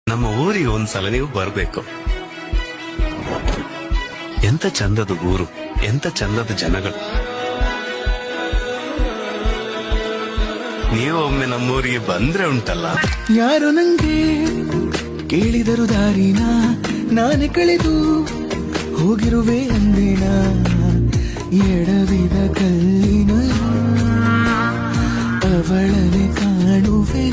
ನಮ್ಮ ಊರಿಗೆ ಒಂದ್ಸಲ ನೀವು ಬರ್ಬೇಕು. ಎಂತ ಚಂದದ ಊರು, ಎಂತ ಚಂದದ ಜನಗಳು. ನೀವು ಒಮ್ಮೆ ನಮ್ಮೂರಿಗೆ ಬಂದ್ರೆ ಉಂಟಲ್ಲ, ಯಾರು ನಂಗೆ ಕೇಳಿದರು ದಾರಿನ ನಾನೇ ಕಳೆದು ಹೋಗಿರುವೆ ಅಂದಿನ ಎಡವಿದ ಕಲ್ಲಿನ ಅವಳನೆ ಕಾಣುವೆ